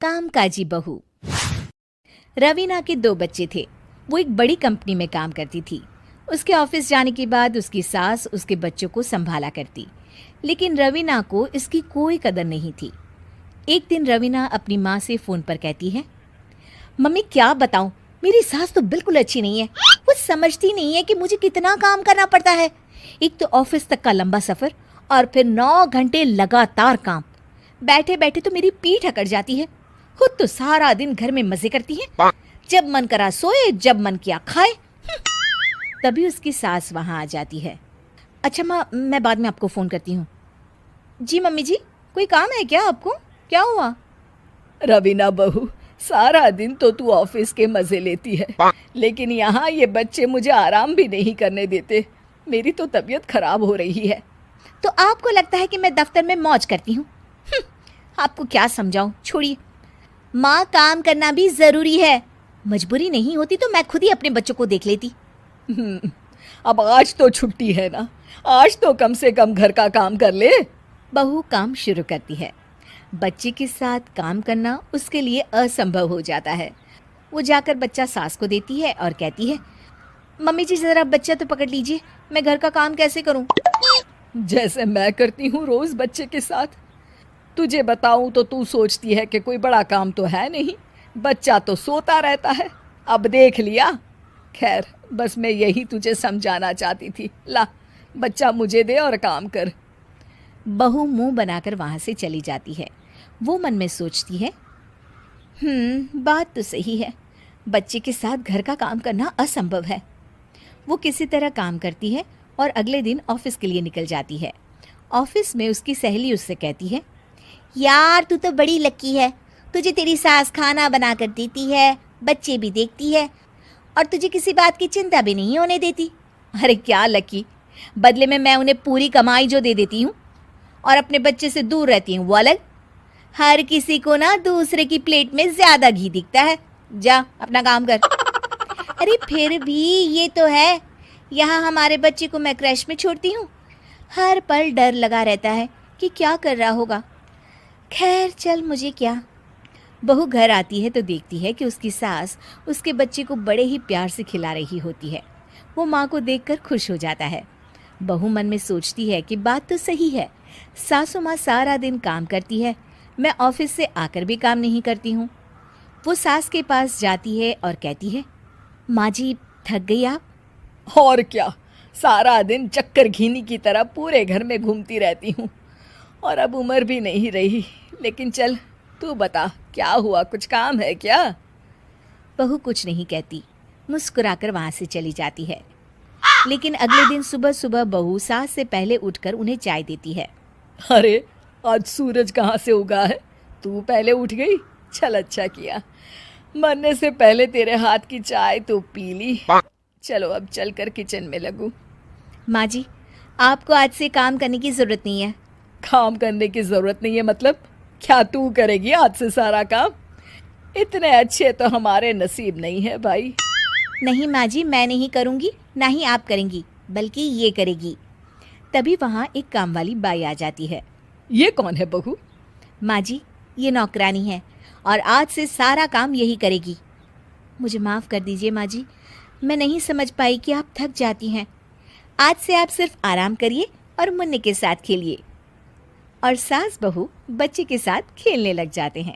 कामकाजी बहू। रवीना के 2 बच्चे थे। वो एक बड़ी कंपनी में काम करती थी। उसके ऑफिस जाने के बाद उसकी सास उसके बच्चों को संभाला करती, लेकिन रवीना को इसकी कोई कदर नहीं थी। एक दिन रवीना अपनी माँ से फ़ोन पर कहती है, मम्मी क्या बताऊं, मेरी सास तो बिल्कुल अच्छी नहीं है। वो समझती नहीं है कि मुझे कितना काम करना पड़ता है। एक तो ऑफिस तक का लंबा सफ़र और फिर 9 घंटे लगातार काम। बैठे बैठे तो मेरी पीठ अकड़ जाती है। खुद तो सारा दिन घर में मजे करती है, जब मन करा सोए, जब मन किया खाए। तभी उसकी सास वहां आ जाती है। अच्छा माँ, मैं बाद में आपको फ़ोन करती हूँ। जी मम्मी जी, कोई काम है क्या आपको? क्या हुआ? रवीना बहू, सारा दिन तो तू ऑफिस के मजे लेती है, लेकिन यहाँ ये बच्चे मुझे आराम भी नहीं करने देते। मेरी तो तबीयत खराब हो रही है। तो आपको लगता है कि मैं दफ्तर में मौज करती हूँ? आपको क्या समझाऊं, छोड़िए। माँ, काम करना भी ज़रूरी है। मजबूरी नहीं होती तो मैं खुद ही अपने बच्चों को देख लेती। अब आज तो छुट्टी है ना, आज तो कम से कम घर का काम कर ले। बहू काम शुरू करती है। बच्चे के साथ काम करना उसके लिए असंभव हो जाता है। वो जाकर बच्चा सास को देती है और कहती है, मम्मी जी ज़रा बच्चा तो पकड़ लीजिए, मैं घर का काम कैसे करूं? जैसे मैं करती हूँ रोज बच्चे के साथ। तुझे बताऊं तो तू सोचती है कि कोई बड़ा काम तो है नहीं, बच्चा तो सोता रहता है। अब देख लिया। खैर, बस मैं यही तुझे समझाना चाहती थी। ला, बच्चा मुझे दे और काम कर। बहू मुंह बनाकर वहां से चली जाती है। वो मन में सोचती है, बात तो सही है, बच्चे के साथ घर का काम करना असंभव है। वो किसी तरह काम करती है और अगले दिन ऑफिस के लिए निकल जाती है। ऑफिस में उसकी सहेली उससे कहती है, यार तू तो बड़ी लकी है, तुझे तेरी सास खाना बना कर देती है, बच्चे भी देखती है और तुझे किसी बात की चिंता भी नहीं होने देती। अरे क्या लकी, बदले में मैं उन्हें पूरी कमाई जो दे देती हूँ और अपने बच्चे से दूर रहती हूँ वो अलग। हर किसी को ना दूसरे की प्लेट में ज्यादा घी दिखता है। जा अपना काम कर। अरे फिर भी ये तो है, यहाँ हमारे बच्चे को मैं क्रैश में छोड़ती हूँ, हर पल डर लगा रहता है कि क्या कर रहा होगा। खैर चल, मुझे क्या। बहू घर आती है तो देखती है कि उसकी सास उसके बच्चे को बड़े ही प्यार से खिला रही होती है। वो माँ को देखकर खुश हो जाता है। बहू मन में सोचती है कि बात तो सही है, सासू माँ सारा दिन काम करती है, मैं ऑफिस से आकर भी काम नहीं करती हूँ। वो सास के पास जाती है और कहती है, माँ जी थक गई आप? और क्या, सारा दिन चक्कर घीनी की तरह पूरे घर में घूमती रहती हूँ और अब उम्र भी नहीं रही। लेकिन चल, तू बता क्या हुआ, कुछ काम है क्या? बहू कुछ नहीं कहती, मुस्कुराकर वहाँ से चली जाती है। लेकिन अगले दिन सुबह सुबह बहू सास से पहले उठकर उन्हें चाय देती है। अरे, आज सूरज कहाँ से उगा है? तू पहले उठ गई, चल अच्छा किया। मरने से पहले तेरे हाथ की चाय तो पी ली। चलो अब चलकर किचन में लगूं। माँ जी, आपको आज से काम करने की ज़रूरत नहीं है। काम करने की ज़रूरत नहीं है मतलब? क्या तू करेगी आज से सारा काम? इतने अच्छे तो हमारे नसीब नहीं है भाई। नहीं माँ जी, मैं नहीं करूँगी, ना ही आप करेंगी, बल्कि ये करेगी। तभी वहाँ एक काम वाली बाई आ जाती है। ये कौन है बहू? माँ जी, ये नौकरानी है और आज से सारा काम यही करेगी। मुझे माफ़ कर दीजिए माँ जी, मैं नहीं समझ पाई कि आप थक जाती हैं। आज से आप सिर्फ आराम करिए और मुन्ने के साथ खेलिए। और सास बहू बच्चे के साथ खेलने लग जाते हैं।